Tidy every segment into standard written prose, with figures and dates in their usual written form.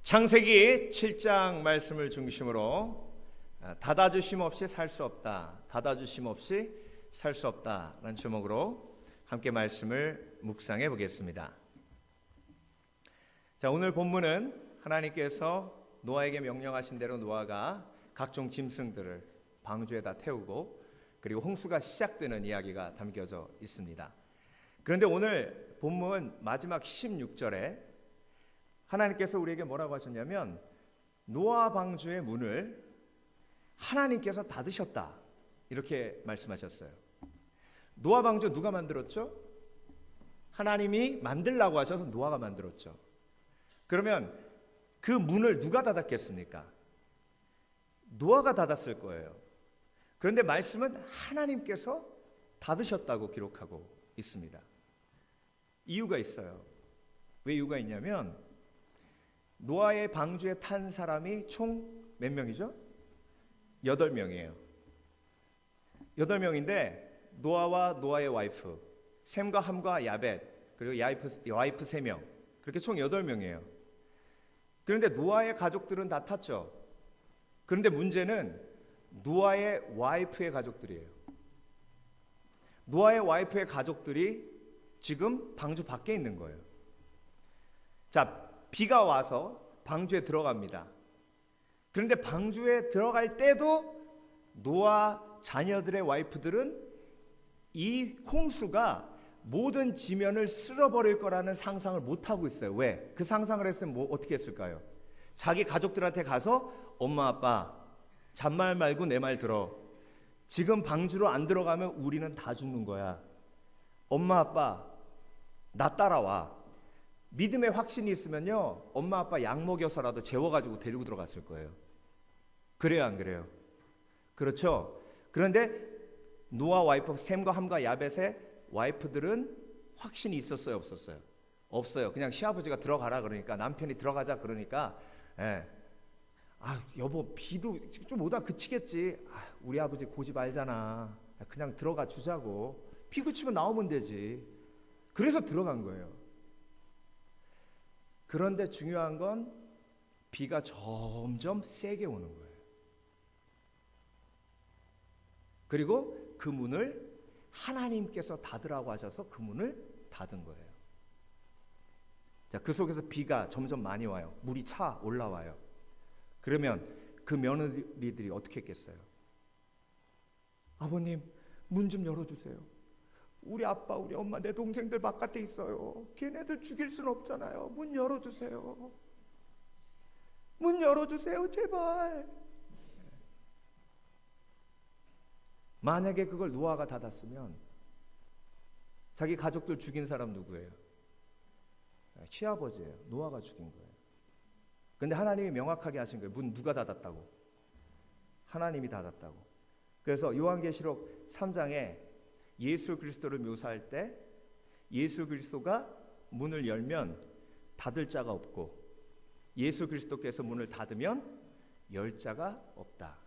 창세기 7장 말씀을 중심으로 닫아주심 없이 살 수 없다, 닫아주심 없이 살 수 없다라는 제목으로 함께 말씀을 묵상해 보겠습니다. 자, 오늘 본문은 하나님께서 노아에게 명령하신 대로 노아가 각종 짐승들을 방주에다 태우고 그리고 홍수가 시작되는 이야기가 담겨져 있습니다. 그런데 오늘 본문 마지막 16절에 하나님께서 우리에게 뭐라고 하셨냐면 노아 방주의 문을 하나님께서 닫으셨다, 이렇게 말씀하셨어요. 노아 방주 누가 만들었죠? 하나님이 만들라고 하셔서 노아가 만들었죠. 그러면 그 문을 누가 닫았겠습니까? 노아가 닫았을 거예요. 그런데 말씀은 하나님께서 닫으셨다고 기록하고 있습니다. 이유가 있어요. 왜 이유가 있냐면 노아의 방주에 탄 사람이 총 몇 명이죠? 8명이에요. 8명인데 노아와 노아의 와이프, 셈과 함과 야벳, 그리고 와이프 3명, 그렇게 총 8명이에요. 그런데 노아의 가족들은 다 탔죠. 그런데 문제는 노아의 와이프의 가족들이에요. 노아의 와이프의 가족들이 지금 방주 밖에 있는 거예요. 자, 비가 와서 방주에 들어갑니다. 그런데 방주에 들어갈 때도 노아 자녀들의 와이프들은 이 홍수가 모든 지면을 쓸어버릴 거라는 상상을 못하고 있어요. 왜? 그 상상을 했으면 어떻게 했을까요? 자기 가족들한테 가서 엄마 아빠 잔말 말고 내 말 들어. 지금 방주로 안 들어가면 우리는 다 죽는 거야. 엄마 아빠 나 따라와. 믿음의 확신이 있으면요, 엄마 아빠 약 먹여서라도 재워가지고 데리고 들어갔을 거예요. 그래요, 안 그래요? 그렇죠? 그런데 노아 와이프 셈과 함과 야벳의 와이프들은 확신이 있었어요, 없었어요? 없어요. 그냥 시아버지가 들어가라 그러니까, 남편이 들어가자 그러니까, 여보 비도 좀 오다 그치겠지. 우리 아버지 고집 알잖아. 그냥 들어가 주자고. 비 그치면 나오면 되지. 그래서 들어간 거예요. 그런데 중요한 건 비가 점점 세게 오는 거예요. 그리고 그 문을 하나님께서 닫으라고 하셔서 그 문을 닫은 거예요. 자, 그 속에서 비가 점점 많이 와요. 물이 차 올라와요. 그러면 그 며느리들이 어떻게 했겠어요? 아버님, 문 좀 열어주세요. 우리 아빠, 우리 엄마, 내 동생들 바깥에 있어요. 걔네들 죽일 순 없잖아요. 문 열어주세요. 문 열어주세요, 제발. 만약에 그걸 노아가 닫았으면 자기 가족들 죽인 사람 누구예요? 시아버지예요. 노아가 죽인 거예요. 그런데 하나님이 명확하게 하신 거예요. 문 누가 닫았다고? 하나님이 닫았다고. 그래서 요한계시록 3장에 예수 그리스도를 묘사할 때 예수 그리스도가 문을 열면 닫을 자가 없고 예수 그리스도께서 문을 닫으면 열 자가 없다.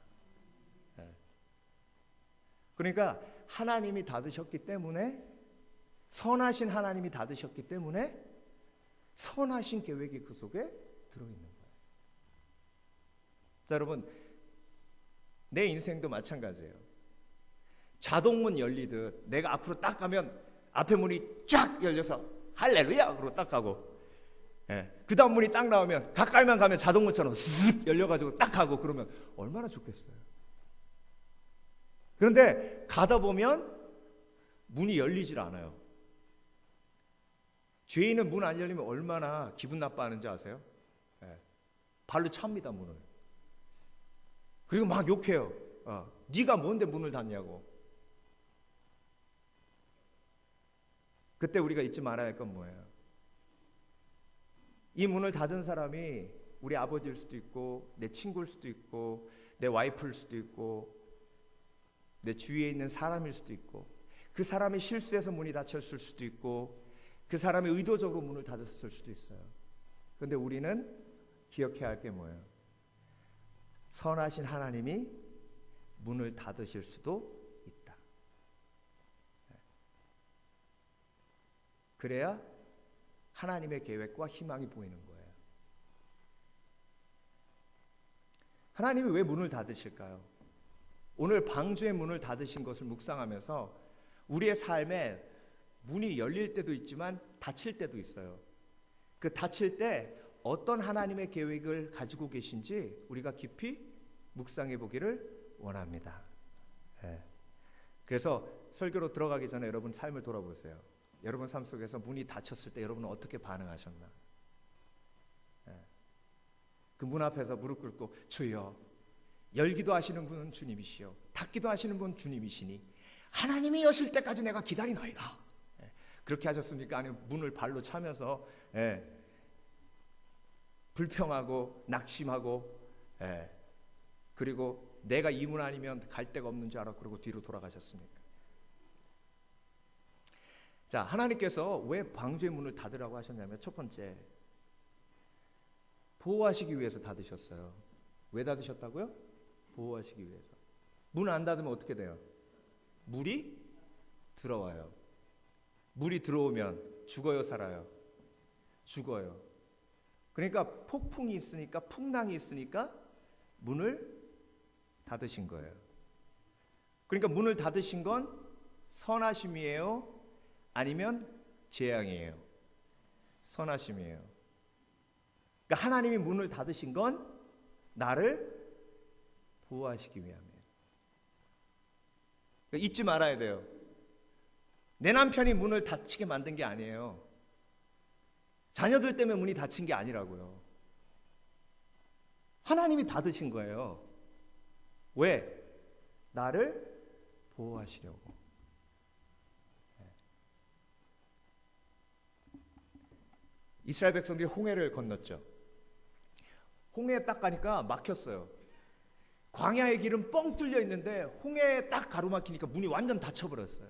그러니까 하나님이 닫으셨기 때문에, 선하신 하나님이 닫으셨기 때문에 선하신 계획이 그 속에 들어있는 거예요. 자, 여러분, 내 인생도 마찬가지예요. 자동문 열리듯 내가 앞으로 딱 가면 앞에 문이 쫙 열려서 할렐루야 그러고 딱 가고, 그 다음 문이 딱 나오면 가까이만 가면 자동문처럼 쓱 열려가지고 딱 가고, 그러면 얼마나 좋겠어요. 그런데 가다 보면 문이 열리질 않아요. 죄인은 문 안 열리면 얼마나 기분 나빠하는지 아세요? 발로 찹니다, 문을. 그리고 막 욕해요. 네가 뭔데 문을 닫냐고. 그때 우리가 잊지 말아야 할 건 뭐예요? 이 문을 닫은 사람이 우리 아버지일 수도 있고, 내 친구일 수도 있고, 내 와이프일 수도 있고, 내 주위에 있는 사람일 수도 있고, 그 사람이 실수해서 문이 닫혔을 수도 있고, 그 사람이 의도적으로 문을 닫았을 수도 있어요. 그런데 우리는 기억해야 할 게 뭐예요? 선하신 하나님이 문을 닫으실 수도 있다. 그래야 하나님의 계획과 희망이 보이는 거예요. 하나님이 왜 문을 닫으실까요? 오늘 방주의 문을 닫으신 것을 묵상하면서 우리의 삶에 문이 열릴 때도 있지만 닫힐 때도 있어요. 그 닫힐 때 어떤 하나님의 계획을 가지고 계신지 우리가 깊이 묵상해 보기를 원합니다. 네. 그래서 설교로 들어가기 전에 여러분 삶을 돌아보세요. 여러분 삶 속에서 문이 닫혔을 때 여러분은 어떻게 반응하셨나? 네. 그 문 앞에서 무릎 꿇고 주여, 열기도 하시는 분은 주님이시요 닫기도 하시는 분은 주님이시니 하나님이 여실 때까지 내가 기다리나이다. 네. 그렇게 하셨습니까? 아니면 문을 발로 차면서 불평하고 낙심하고 그리고 내가 이 문 아니면 갈 데가 없는 줄 알아 그러고 뒤로 돌아가셨습니까? 자, 하나님께서 왜 방주의 문을 닫으라고 하셨냐면 첫 번째, 보호하시기 위해서 닫으셨어요. 왜 닫으셨다고요? 보호하시기 위해서. 문 안 닫으면 어떻게 돼요? 물이 들어와요. 물이 들어오면 죽어요, 살아요? 죽어요. 그러니까 폭풍이 있으니까, 풍랑이 있으니까 문을 닫으신 거예요. 그러니까 문을 닫으신 건 선하심이에요? 아니면 재앙이에요? 선하심이에요. 그러니까 하나님이 문을 닫으신 건 나를 보호하시기 위함이에요. 그러니까 잊지 말아야 돼요. 내 남편이 문을 닫히게 만든 게 아니에요. 자녀들 때문에 문이 닫힌 게 아니라고요. 하나님이 닫으신 거예요. 왜? 나를 보호하시려고. 이스라엘 백성들이 홍해를 건넜죠. 홍해에 딱 가니까 막혔어요. 광야의 길은 뻥 뚫려 있는데 홍해에 딱 가로막히니까 문이 완전 닫혀버렸어요.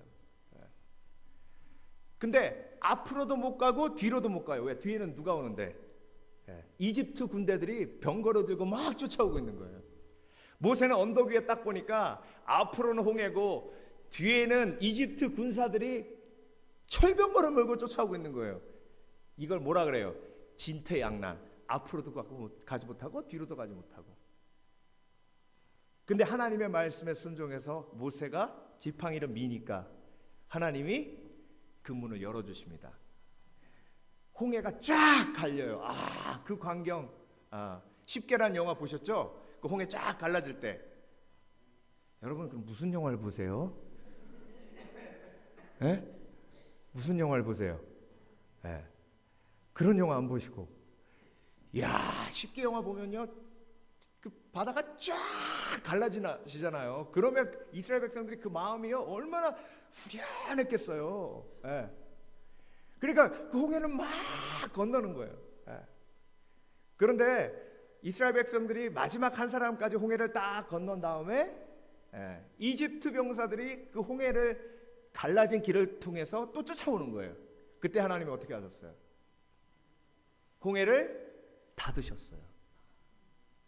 근데 앞으로도 못 가고 뒤로도 못 가요. 왜? 뒤에는 누가 오는데? 이집트 군대들이 병거를 들고 막 쫓아오고 있는 거예요. 모세는 언덕 위에 딱 보니까 앞으로는 홍해고 뒤에는 이집트 군사들이 철병거를 몰고 쫓아오고 있는 거예요. 이걸 뭐라 그래요? 진퇴양난. 앞으로도 가지 못하고 뒤로도 가지 못하고. 근데 하나님의 말씀에 순종해서 모세가 지팡이를 미니까 하나님이 그 문을 열어주십니다. 홍해가 쫙 갈려요. 그 광경. 10개란 영화 보셨죠? 그 홍해 쫙 갈라질 때. 여러분 그럼 무슨 영화를 보세요? 무슨 영화를 보세요? 그런 영화 안 보시고. 10개 영화 보면요, 그 바다가 쫙 갈라지잖아요. 그러면 이스라엘 백성들이 그 마음이요 얼마나 후련했겠어요. 그러니까 그 홍해는 막 건너는 거예요. 그런데 이스라엘 백성들이 마지막 한 사람까지 홍해를 딱 건넌 다음에 이집트 병사들이 그 홍해를 갈라진 길을 통해서 또 쫓아오는 거예요. 그때 하나님이 어떻게 하셨어요? 홍해를 닫으셨어요.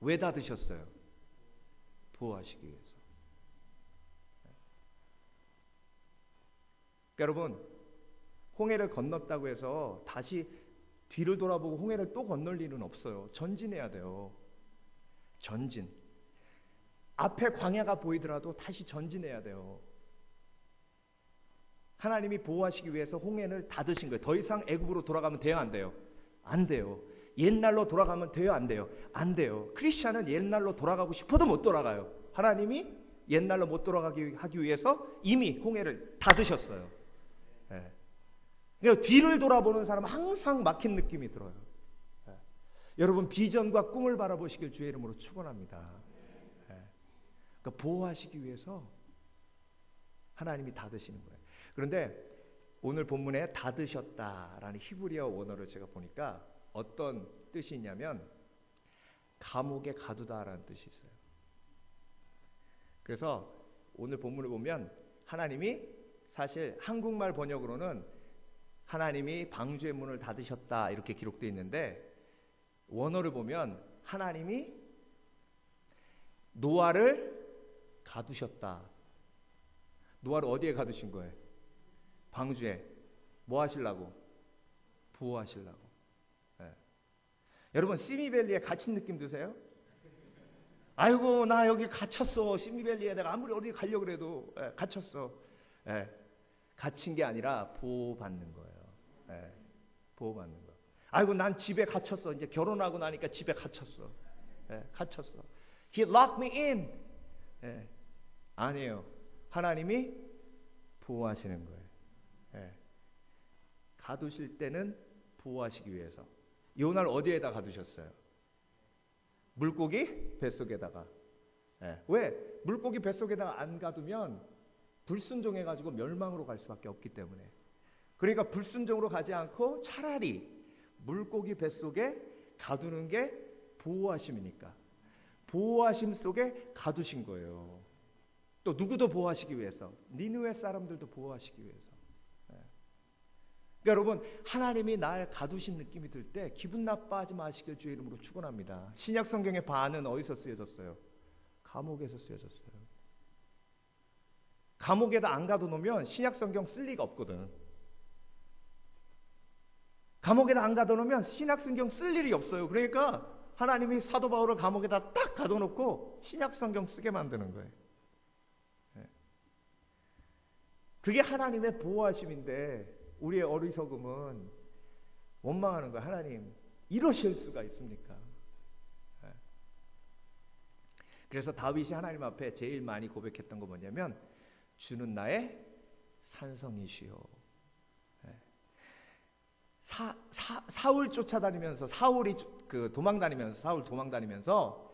왜 닫으셨어요? 보호하시기 위해서. 그러니까 여러분, 홍해를 건넜다고 해서 다시 뒤를 돌아보고 홍해를 또 건널 일은 없어요. 전진해야 돼요. 전진. 앞에 광야가 보이더라도 다시 전진해야 돼요. 하나님이 보호하시기 위해서 홍해를 닫으신 거예요. 더 이상 애굽으로 돌아가면 돼요, 안 돼요? 안 돼요. 옛날로 돌아가면 돼요, 안 돼요? 안 돼요. 크리스찬은 옛날로 돌아가고 싶어도 못 돌아가요. 하나님이 옛날로 못 돌아가게 하기 위해서 이미 홍해를 닫으셨어요. 그러니까 뒤를 돌아보는 사람은 항상 막힌 느낌이 들어요. 여러분 비전과 꿈을 바라보시길 주의 이름으로 축원합니다. 그러니까 보호하시기 위해서 하나님이 닫으시는 거예요. 그런데 오늘 본문에 닫으셨다라는 히브리어 원어를 제가 보니까 어떤 뜻이 있냐면 감옥에 가두다라는 뜻이 있어요. 그래서 오늘 본문을 보면 하나님이 사실 한국말 번역으로는 하나님이 방주의 문을 닫으셨다 이렇게 기록되어 있는데 원어를 보면 하나님이 노아를 가두셨다. 노아를 어디에 가두신 거예요? 방주에. 뭐 하시려고? 보호하시려고. 여러분 시미밸리에 갇힌 느낌 드세요? 아이고 나 여기 갇혔어. 시미밸리에 내가 아무리 어디 가려고 그래도 갇혔어. 갇힌 게 아니라 보호받는 거예요. 보호받는 거. 아이고 난 집에 갇혔어. 이제 결혼하고 나니까 집에 갇혔어. 갇혔어. He locked me in. 아니에요. 하나님이 보호하시는 거예요. 가두실 때는 보호하시기 위해서. 요날 어디에다 가두셨어요? 물고기 뱃속에다가. 왜? 물고기 뱃속에다가 안 가두면 불순종해가지고 멸망으로 갈 수밖에 없기 때문에. 그러니까 불순종으로 가지 않고 차라리 물고기 뱃속에 가두는 게 보호하심이니까 보호하심 속에 가두신 거예요. 또 누구도 보호하시기 위해서, 니느웨 사람들도 보호하시기 위해서. 그러니까 여러분, 하나님이 날 가두신 느낌이 들 때 기분 나빠하지 마시길 주의 이름으로 축원합니다. 신약 성경의 반은 어디서 쓰여졌어요? 감옥에서 쓰여졌어요. 감옥에다 안 가둬놓으면 신약 성경 쓸 리가 없거든. 감옥에다 안 가둬놓으면 신약 성경 쓸 일이 없어요. 그러니까 하나님이 사도 바울을 감옥에다 딱 가둬놓고 신약 성경 쓰게 만드는 거예요. 그게 하나님의 보호하심인데 우리의 어리석음은 원망하는 거예요. 하나님, 이러실 수가 있습니까? 그래서 다윗이 하나님 앞에 제일 많이 고백했던 거 뭐냐면 주는 나의 산성이시오. 사울 쫓아다니면서 사울 도망다니면서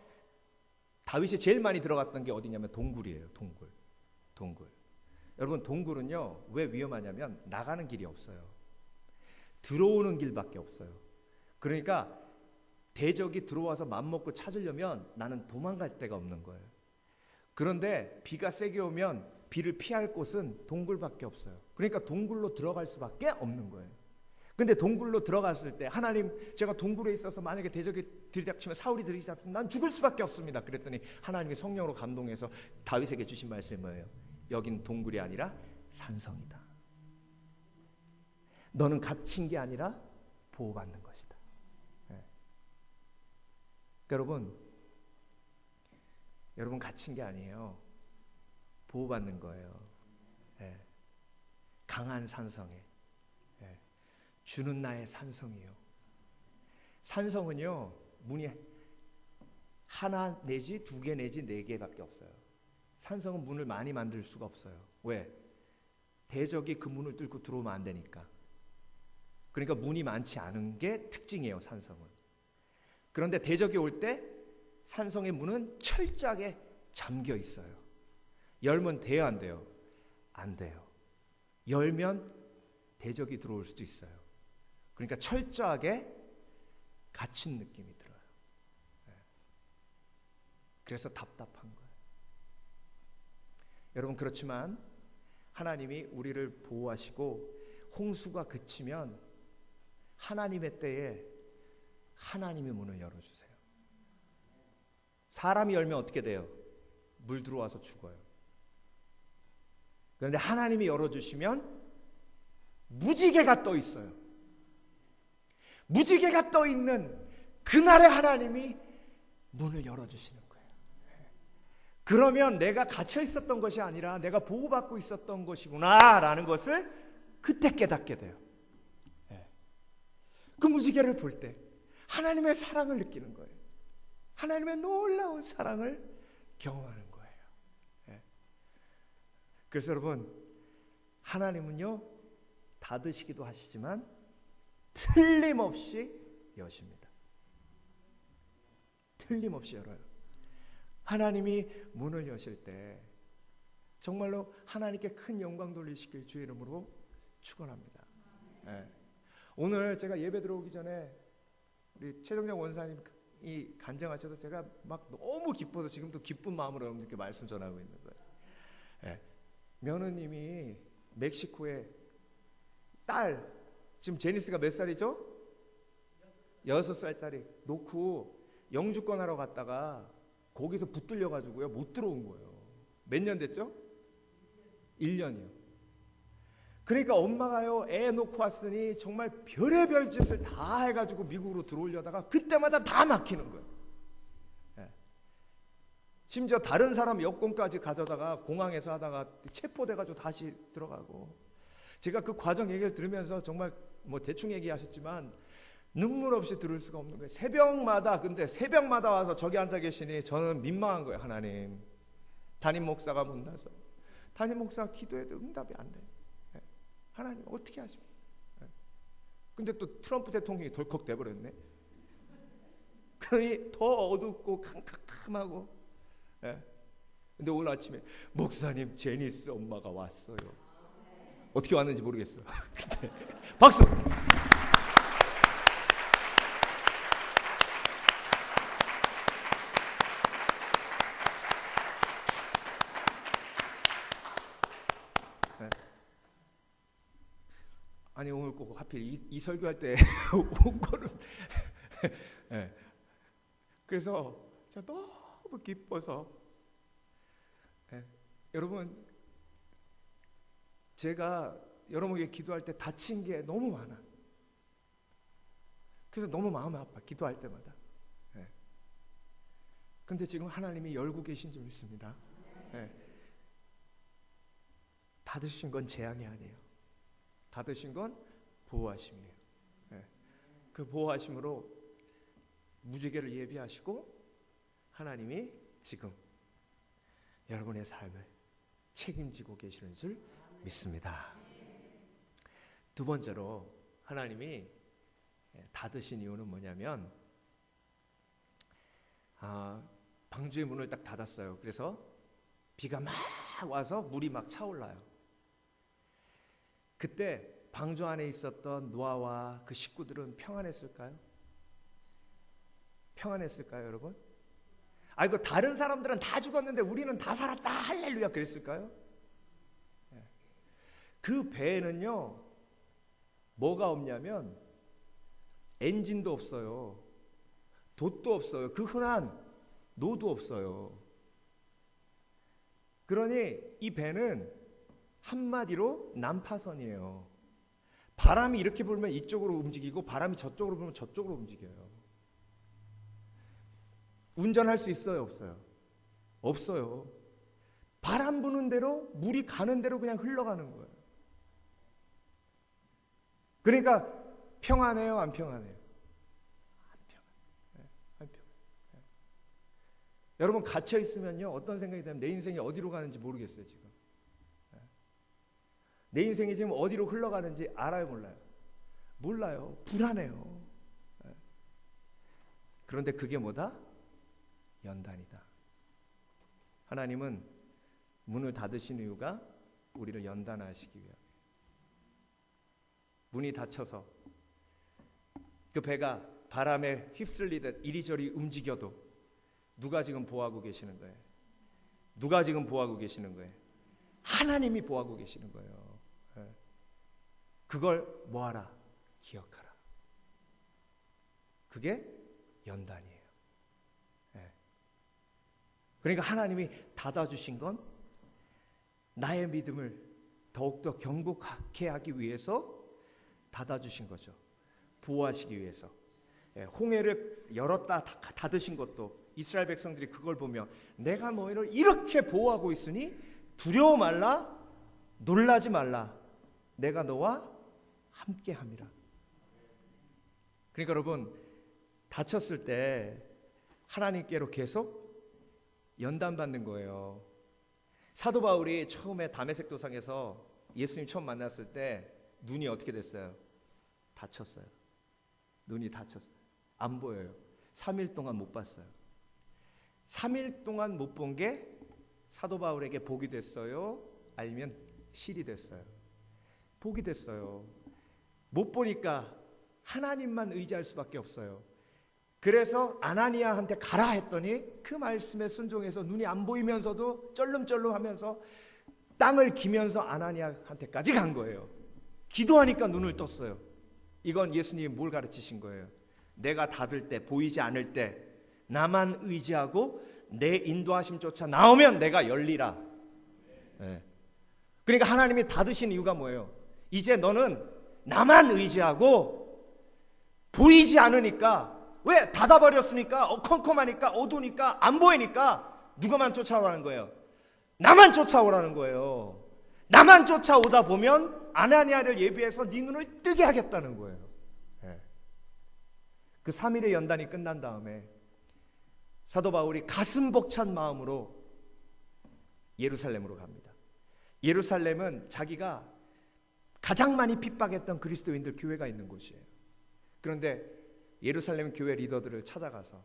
다윗이 제일 많이 들어갔던 게 어디냐면 동굴이에요. 동굴. 여러분, 동굴은요 왜 위험하냐면 나가는 길이 없어요. 들어오는 길밖에 없어요. 그러니까 대적이 들어와서 맘먹고 찾으려면 나는 도망갈 데가 없는 거예요. 그런데 비가 세게 오면 비를 피할 곳은 동굴밖에 없어요. 그러니까 동굴로 들어갈 수밖에 없는 거예요. 근데 동굴로 들어갔을 때 하나님, 제가 동굴에 있어서 만약에 대적이 들이닥치면 사울이 들이닥치면 난 죽을 수밖에 없습니다. 그랬더니 하나님이 성령으로 감동해서 다윗에게 주신 말씀이 뭐예요? 여긴 동굴이 아니라 산성이다. 너는 갇힌 게 아니라 보호받는 것이다. 그러니까 여러분 갇힌 게 아니에요. 보호받는 거예요. 강한 산성에. 주는 나의 산성이요. 산성은요 문이 하나 내지 두 개 내지 네 개밖에 없어요. 산성은 문을 많이 만들 수가 없어요. 왜? 대적이 그 문을 뚫고 들어오면 안 되니까. 그러니까 문이 많지 않은 게 특징이에요, 산성은. 그런데 대적이 올 때 산성의 문은 철저하게 잠겨 있어요. 열면 돼요, 안 돼요? 안 돼요. 열면 대적이 들어올 수도 있어요. 그러니까 철저하게 갇힌 느낌이 들어요. 그래서 답답한 거예요. 여러분, 그렇지만 하나님이 우리를 보호하시고 홍수가 그치면 하나님의 때에 하나님의 문을 열어주세요. 사람이 열면 어떻게 돼요? 물 들어와서 죽어요. 그런데 하나님이 열어주시면 무지개가 떠 있어요. 무지개가 떠 있는 그날에 하나님이 문을 열어주시는 거예요. 그러면 내가 갇혀 있었던 것이 아니라 내가 보호받고 있었던 것이구나 라는 것을 그때 깨닫게 돼요. 그 무지개를 볼 때 하나님의 사랑을 느끼는 거예요. 하나님의 놀라운 사랑을 경험하는 거예요. 그래서 여러분, 하나님은요 닫으시기도 하시지만 틀림없이 여십니다. 틀림없이 열어요. 하나님이 문을 여실 때 정말로 하나님께 큰 영광 돌리시길 주의 이름으로 축원합니다. 오늘 제가 예배 들어오기 전에 우리 최정장 원사님이 간증하셔서 제가 막 너무 기뻐서 지금도 기쁜 마음으로 여러분들께 말씀 전하고 있는 거예요. 며느님이 멕시코에 딸, 지금 제니스가 몇 살이죠? 6살짜리 놓고 영주권 하러 갔다가 거기서 붙들려가지고요 못 들어온 거예요. 몇 년 됐죠? 1년이요. 그러니까 엄마가요 애 놓고 왔으니 정말 별의별 짓을 다 해가지고 미국으로 들어오려다가 그때마다 다 막히는 거예요. 심지어 다른 사람 여권까지 가져다가 공항에서 하다가 체포돼가지고 다시 들어가고. 제가 그 과정 얘기를 들으면서 정말 뭐 대충 얘기하셨지만 눈물 없이 들을 수가 없는 거예요. 근데 새벽마다 와서 저기 앉아 계시니 저는 민망한 거예요. 하나님, 담임 목사가 못나서 담임 목사가 기도해도 응답이 안 돼. 하나님 어떻게 하십니까? 근데 또 트럼프 대통령이 덜컥 돼버렸네. 그러니 더 어둡고 캄캄하고. 근데 오늘 아침에 목사님 제니스 엄마가 왔어요. 어떻게 왔는지 모르겠어. 근데 박수. 아니 오늘 꼭 하필 이 설교할 때 온 거는 그래서 제가 너무 기뻐서 여러분, 제가 여러분에게 기도할 때 다친 게 너무 많아. 그래서 너무 마음이 아파, 기도할 때마다. 근데 지금 하나님이 열고 계신 줄 믿습니다. 닫으신 건 재앙이 아니에요. 닫으신 건 보호하심이에요. 그 보호하심으로 무지개를 예비하시고 하나님이 지금 여러분의 삶을 책임지고 계시는 줄 믿습니다. 두 번째로 하나님이 닫으신 이유는 뭐냐면 방주의 문을 딱 닫았어요. 그래서 비가 막 와서 물이 막 차올라요. 그때 방주 안에 있었던 노아와 그 식구들은 평안했을까요? 평안했을까요, 여러분? 아이고, 다른 사람들은 다 죽었는데 우리는 다 살았다, 할렐루야, 그랬을까요? 그 배에는요, 뭐가 없냐면 엔진도 없어요, 돛도 없어요, 그 흔한 노도 없어요. 그러니 이 배는 한마디로 난파선이에요. 바람이 이렇게 불면 이쪽으로 움직이고 바람이 저쪽으로 불면 저쪽으로 움직여요. 운전할 수 있어요, 없어요? 없어요. 바람 부는 대로, 물이 가는 대로 그냥 흘러가는 거예요. 그러니까 평안해요, 안 평안해요? 안 평안해요. 안 평안해요. 여러분, 갇혀 있으면요, 어떤 생각이 들면 내 인생이 어디로 가는지 모르겠어요, 지금. 내 인생이 지금 어디로 흘러가는지 알아요, 몰라요? 몰라요. 불안해요. 그런데 그게 뭐다? 연단이다. 하나님은 문을 닫으신 이유가 우리를 연단하시기 위함이에요. 문이 닫혀서 그 배가 바람에 휩쓸리듯 이리저리 움직여도 누가 지금 보호하고 계시는 거예요? 누가 지금 보호하고 계시는 거예요? 하나님이 보호하고 계시는 거예요. 그걸 뭐하라? 기억하라. 그게 연단이에요. 그러니까 하나님이 닫아주신 건 나의 믿음을 더욱더 견고하게 하기 위해서 닫아주신 거죠. 보호하시기 위해서. 홍해를 열었다 닫으신 것도 이스라엘 백성들이 그걸 보며 내가 너희를 이렇게 보호하고 있으니 두려워 말라, 놀라지 말라, 내가 너와 함께함이라. 그러니까 여러분, 다쳤을 때 하나님께로 계속 연단받는 거예요. 사도 바울이 처음에 다메섹 도상에서 예수님 처음 만났을 때 눈이 어떻게 됐어요? 다쳤어요. 눈이 다쳤어요. 안 보여요. 3일 동안 못 봤어요. 3일 동안 못 본 게 사도 바울에게 복이 됐어요? 아니면 실이 됐어요? 복이 됐어요. 못 보니까 하나님만 의지할 수밖에 없어요. 그래서 아나니아한테 가라 했더니 그 말씀에 순종해서 눈이 안 보이면서도 쩔름쩔름하면서 땅을 기면서 아나니아한테까지 간 거예요. 기도하니까 눈을 떴어요. 이건 예수님이 뭘 가르치신 거예요? 내가 닫을 때, 보이지 않을 때 나만 의지하고 내 인도하심 쫓아 나오면 내가 열리라. 그러니까 하나님이 닫으신 이유가 뭐예요? 이제 너는 나만 의지하고 보이지 않으니까, 왜? 닫아버렸으니까, 컴컴하니까, 어두우니까, 안 보이니까 누가만 쫓아오라는 거예요? 나만 쫓아오라는 거예요. 나만 쫓아오다 보면 아나니아를 예비해서 네 눈을 뜨게 하겠다는 거예요. 네. 그 3일의 연단이 끝난 다음에 사도 바울이 가슴 벅찬 마음으로 예루살렘으로 갑니다. 예루살렘은 자기가 가장 많이 핍박했던 그리스도인들 교회가 있는 곳이에요. 그런데 예루살렘 교회 리더들을 찾아가서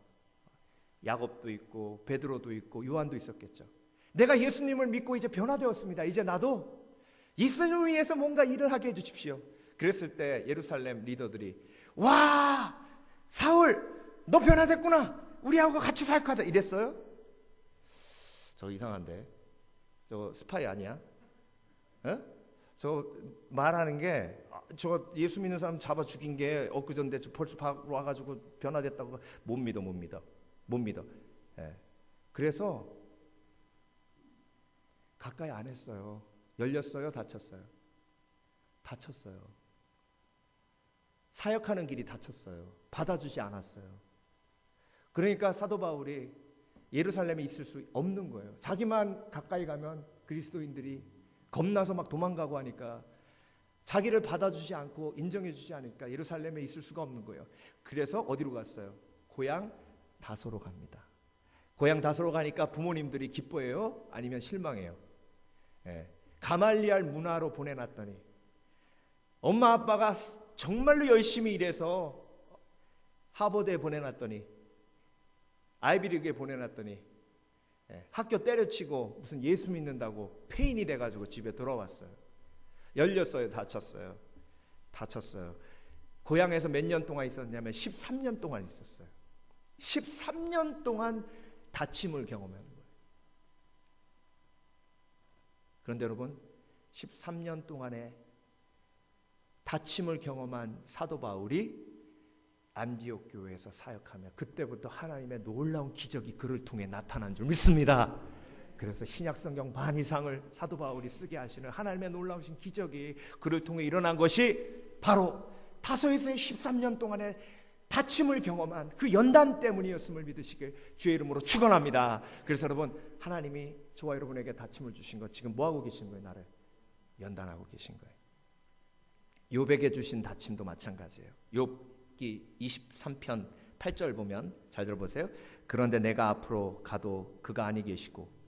야곱도 있고 베드로도 있고 요한도 있었겠죠. 내가 예수님을 믿고 이제 변화되었습니다. 이제 나도 예수님을 위해서 뭔가 일을 하게 해주십시오. 그랬을 때 예루살렘 리더들이 와 사울 너 변화됐구나. 우리하고 같이 살까자 이랬어요? 저 이상한데 저 스파이 아니야? 에? 저 말하는 게 저 예수 믿는 사람 잡아 죽인 게 엊그전데 벌써 와가지고 변화됐다고 못 믿어. 예. 그래서 가까이 안 했어요. 열렸어요, 닫혔어요? 닫혔어요. 사역하는 길이 닫혔어요. 받아주지 않았어요. 그러니까 사도 바울이 예루살렘에 있을 수 없는 거예요. 자기만 가까이 가면 그리스도인들이 겁나서 막 도망가고 하니까 자기를 받아주지 않고 인정해주지 않으니까 예루살렘에 있을 수가 없는 거예요. 그래서 어디로 갔어요? 고향 다소로 갑니다. 고향 다소로 가니까 부모님들이 기뻐해요? 아니면 실망해요? 예. 가말리알 문화로 보내놨더니 엄마 아빠가 정말로 열심히 일해서 하버드에 보내놨더니 아이비리그에 보내놨더니 학교 때려치고 무슨 예수 믿는다고 폐인이 돼가지고 집에 돌아왔어요. 열렸어요? 닫혔어요. 고향에서 몇 년 동안 있었냐면 13년 동안 있었어요. 13년 동안 닫힘을 경험하는 거예요. 그런데 여러분 13년 동안의 닫힘을 경험한 사도 바울이 안디옥 교회에서 사역하며 그때부터 하나님의 놀라운 기적이 그를 통해 나타난 줄 믿습니다. 그래서 신약성경 반 이상을 사도 바울이 쓰게 하시는 하나님의 놀라우신 기적이 그를 통해 일어난 것이 바로 다소에서의 13년 동안의 닫힘을 경험한 그 연단 때문이었음을 믿으시길 주의 이름으로 축원합니다. 그래서 여러분 하나님이 저와 여러분에게 닫힘을 주신 것 지금 뭐하고 계신 거예요? 나를 연단하고 계신 거예요. 욥에게 주신 닫힘도 마찬가지예요. 욥기 23편 8절 보면 잘 들어보세요. 그런데 내가 앞으로 가도 그가 아니 계시고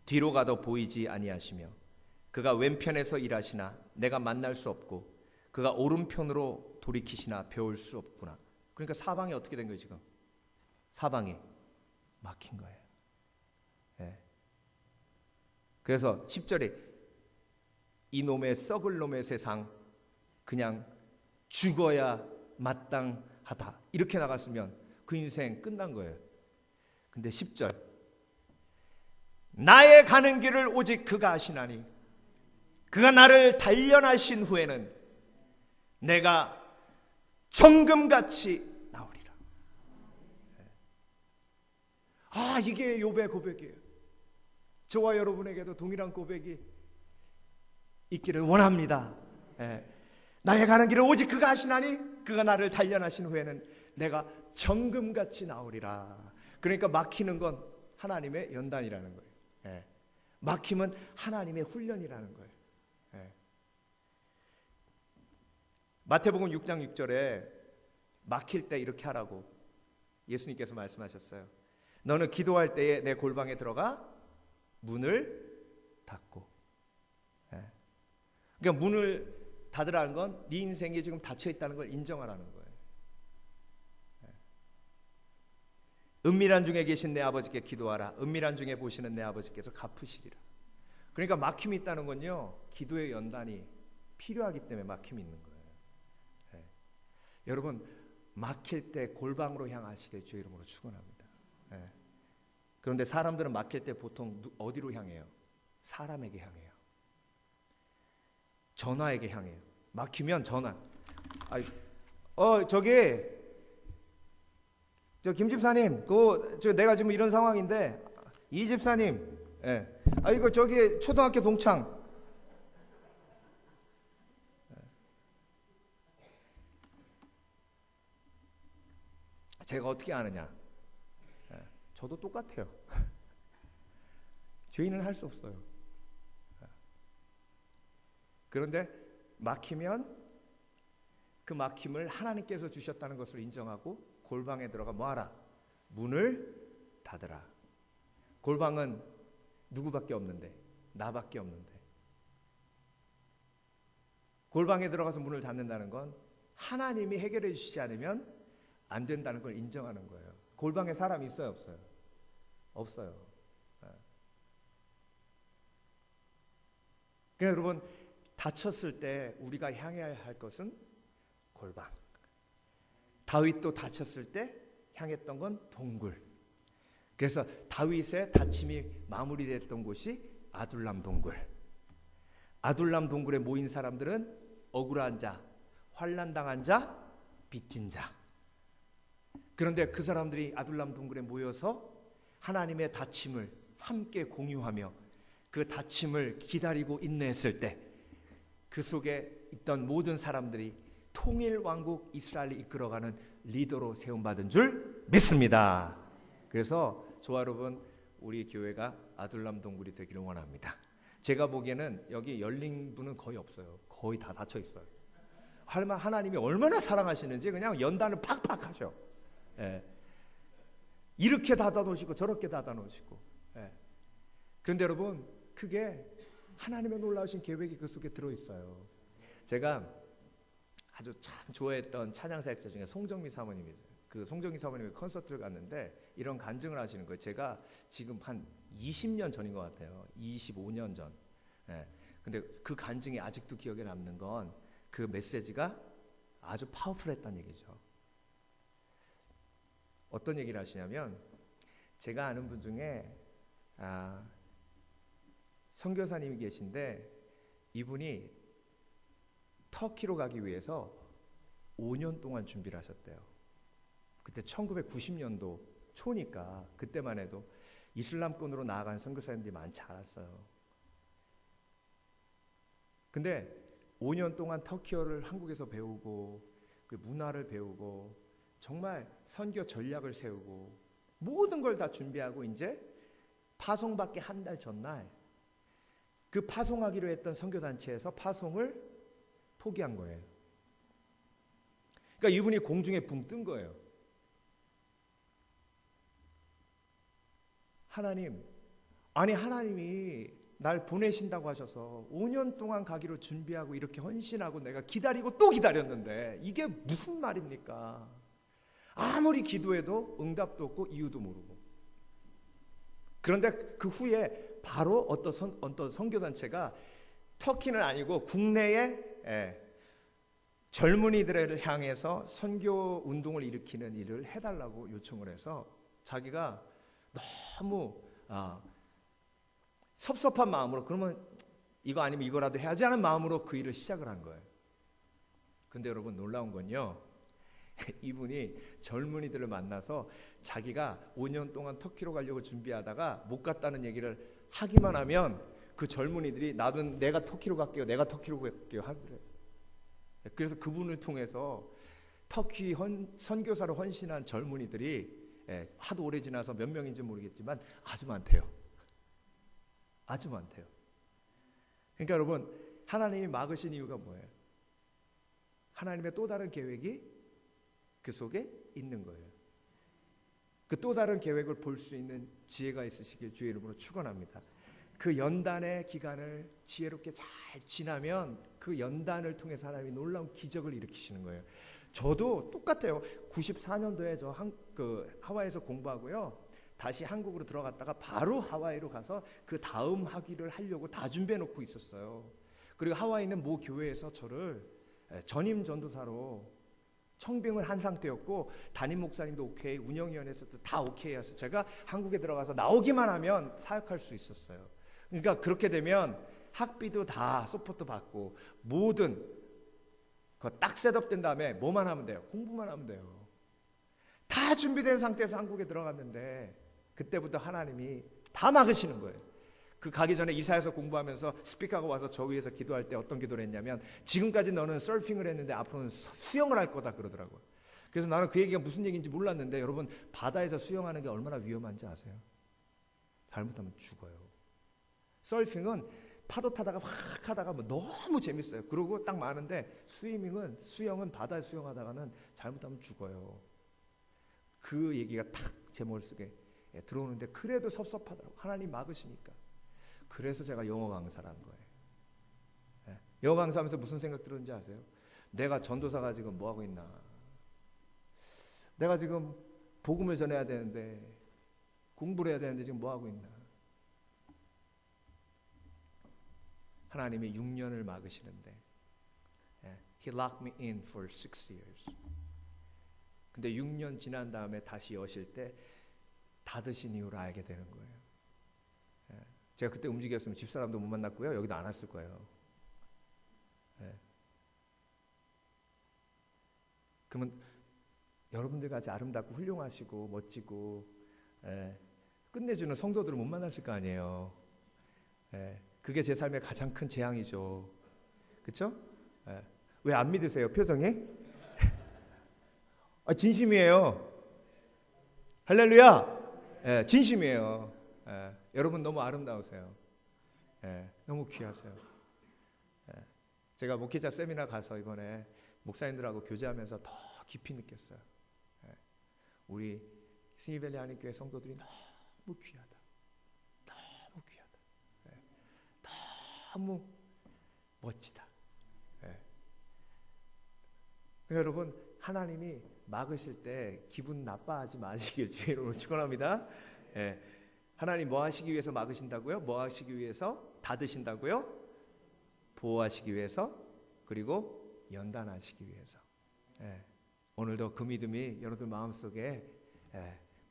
뒤로 가도 보이지 아니하시며 그가 왼편에서 일하시나 내가 만날 수 없고 그가 오른편으로 돌이키시나 배울 수 없구나. 그러니까 사방이 어떻게 된 거예요? 지금 사방이 막힌 거예요. 예. 그래서 10절에 이놈의 썩을 놈의 세상 그냥 죽어야 마땅하다 이렇게 나갔으면 그 인생 끝난 거예요. 근데 10절 나의 가는 길을 오직 그가 아시나니 그가 나를 단련하신 후에는 내가 정금같이 나오리라. 이게 욥의 고백이에요. 저와 여러분에게도 동일한 고백이 있기를 원합니다. 나의 가는 길을 오직 그가 아시나니 그가 나를 단련하신 후에는 내가 정금같이 나오리라. 그러니까 막히는 건 하나님의 연단이라는 거예요. 막힘은 하나님의 훈련이라는 거예요. 마태복음 6장 6절에 막힐 때 이렇게 하라고 예수님께서 말씀하셨어요. 너는 기도할 때에 내 골방에 들어가 문을 닫고. 그러니까 문을 닫으라는 건 네 인생이 지금 닫혀 있다는 걸 인정하라는 거예요. 은밀한 중에 계신 내 아버지께 기도하라. 은밀한 중에 보시는 내 아버지께서 갚으시리라. 그러니까 막힘이 있다는 건요, 기도의 연단이 필요하기 때문에 막힘이 있는 거예요. 여러분 막힐 때 골방으로 향하시길 주의 이름으로 축원합니다. 그런데 사람들은 막힐 때 보통 어디로 향해요? 사람에게 향해요. 전화에게 향해요. 막히면 전화. 김 집사님, 내가 지금 이런 상황인데 이 집사님, 이거 저기 초등학교 동창. 제가 어떻게 아느냐? 저도 똑같아요. 죄인은 할 수 없어요. 그런데 막히면 그 막힘을 하나님께서 주셨다는 것을 인정하고 골방에 들어가 뭐하라? 문을 닫으라. 골방은 누구밖에 없는데? 나밖에 없는데. 골방에 들어가서 문을 닫는다는 건 하나님이 해결해 주시지 않으면 안 된다는 걸 인정하는 거예요. 골방에 사람이 있어요, 없어요? 없어요. 그러니까 여러분, 다쳤을 때 우리가 향해야 할 것은 골방. 다윗도 다쳤을 때 향했던 건 동굴. 그래서 다윗의 다침이 마무리됐던 곳이 아둘람 동굴. 아둘람 동굴에 모인 사람들은 억울한 자, 환난당한 자, 빚진 자. 그런데 그 사람들이 아둘람 동굴에 모여서 하나님의 다침을 함께 공유하며 그 다침을 기다리고 인내했을 때 그 속에 있던 모든 사람들이 통일 왕국 이스라엘을 이끌어가는 리더로 세움받은 줄 믿습니다. 그래서 저와 여러분, 우리 교회가 아둘람 동굴이 되기를 원합니다. 제가 보기에는 여기 열린 분은 거의 없어요. 거의 다 닫혀 있어요. 하나님이 얼마나 사랑하시는지 그냥 연단을 팍팍 하셔. 예. 이렇게 닫아놓으시고 저렇게 닫아놓으시고. 예. 그런데 여러분, 그게 하나님의 놀라우신 계획이 그 속에 들어있어요. 제가 아주 참 좋아했던 찬양사역자 중에 송정미 사모님이 있어요. 그 송정미 사모님의 콘서트를 갔는데 이런 간증을 하시는 거예요. 제가 지금 한 20년 전인 것 같아요. 25년 전. 예. 근데 그 간증이 아직도 기억에 남는 건 그 메시지가 아주 파워풀했다는 얘기죠. 어떤 얘기를 하시냐면, 제가 아는 분 중에 선교사님이 계신데 이분이 터키로 가기 위해서 5년 동안 준비를 하셨대요. 그때 1990년도 초니까 그때만 해도 이슬람권으로 나아간 선교사님들이 많지 않았어요. 근데 5년 동안 터키어를 한국에서 배우고 그 문화를 배우고 정말 선교 전략을 세우고 모든 걸 다 준비하고 이제 파송받기 한 달 전날 그 파송하기로 했던 선교단체에서 파송을 포기한 거예요. 그러니까 이분이 공중에 붕 뜬 거예요. 하나님이 날 보내신다고 하셔서 5년 동안 가기로 준비하고 이렇게 헌신하고 내가 기다리고 또 기다렸는데 이게 무슨 말입니까? 아무리 기도해도 응답도 없고 이유도 모르고. 그런데 그 후에 바로 어떤 선교단체가 터키는 아니고 국내에 젊은이들을 향해서 선교 운동을 일으키는 일을 해달라고 요청을 해서 자기가 너무 섭섭한 마음으로, 그러면 이거 아니면 이거라도 해야지 하는 마음으로 그 일을 시작을 한 거예요. 근데 여러분, 놀라운 건요, 이분이 젊은이들을 만나서 자기가 5년 동안 터키로 가려고 준비하다가 못 갔다는 얘기를 하기만 하면 그 젊은이들이 나도 내가 터키로 갈게요 하더래요. 그래서 그분을 통해서 터키 선교사로 헌신한 젊은이들이 하도 오래 지나서 몇 명인지 모르겠지만 아주 많대요. 아주 많대요. 그러니까 여러분, 하나님이 막으신 이유가 뭐예요? 하나님의 또 다른 계획이 그 속에 있는 거예요. 그 또 다른 계획을 볼 수 있는 지혜가 있으시길 주의 이름으로 축원합니다. 그 연단의 기간을 지혜롭게 잘 지나면 그 연단을 통해서 하나님이 놀라운 기적을 일으키시는 거예요. 저도 똑같아요. 94년도에 저 하와이에서 공부하고요, 다시 한국으로 들어갔다가 바로 하와이로 가서 그 다음 학위를 하려고 다 준비해 놓고 있었어요. 그리고 하와이 있는 모 교회에서 저를 전임 전도사로 청빙을 한 상태였고 담임 목사님도 오케이, 운영위원회에서도 다 오케이 해서 제가 한국에 들어가서 나오기만 하면 사역할 수 있었어요. 그러니까 그렇게 되면 학비도 다 서포트 받고 모든 그거 딱 셋업된 다음에 뭐만 하면 돼요? 공부만 하면 돼요. 다 준비된 상태에서 한국에 들어갔는데 그때부터 하나님이 다 막으시는 거예요. 그 가기 전에 이사야서 공부하면서 스피커가 와서 저 위에서 기도할 때 어떤 기도를 했냐면, 지금까지 너는 서핑을 했는데 앞으로는 수영을 할 거다 그러더라고요. 그래서 나는 그 얘기가 무슨 얘기인지 몰랐는데, 여러분, 바다에서 수영하는 게 얼마나 위험한지 아세요? 잘못하면 죽어요. 서핑은 파도 타다가 확 하다가 뭐 너무 재밌어요. 그러고 딱 마는데 수영은 바다에 수영하다가는 잘못하면 죽어요. 그 얘기가 탁 제 머릿속에 들어오는데 그래도 섭섭하더라고. 하나님 막으시니까. 그래서 제가 영어 강사를 한 거예요. 영어 강사하면서 무슨 생각 들었는지 아세요? 내가 전도사가 지금 뭐 하고 있나? 내가 지금 복음을 전해야 되는데, 공부를 해야 되는데 지금 뭐 하고 있나? 하나님이 6년을 막으시는데 He locked me in for 6 years. 근데 6년 지난 다음에 다시 여실 때 닫으신 이유를 알게 되는 거예요. 제가 그때 움직였으면 집사람도 못 만났고요. 여기도 안 왔을 거예요. 그러면 여러분들 같이 아름답고 훌륭하시고 멋지고 끝내주는 성도들을 못 만났을 거 아니에요. 그게 제 삶의 가장 큰 재앙이죠. 그렇죠? 왜 안 믿으세요? 표정이? 진심이에요. 할렐루야. 진심이에요. 여러분 너무 아름다우세요. 너무 귀하세요. 제가 목회자 세미나 가서 이번에 목사님들하고 교제하면서 더 깊이 느꼈어요. 우리 스니밸리 한인교회 성도들이 너무 귀하다. 너무 귀하다. 너무 멋지다. 여러분 하나님이 막으실 때 기분 나빠하지 마시길 주의 이름으로 축원합니다. 하나님 뭐 하시기 위해서 막으신다고요? 뭐 하시기 위해서 닫으신다고요? 보호하시기 위해서, 그리고 연단하시기 위해서. 오늘도 그 믿음이 여러분들 마음속에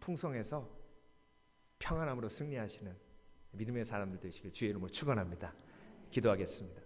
풍성해서 평안함으로 승리하시는 믿음의 사람들 되시길 주의 이름으로 축원합니다. 기도하겠습니다.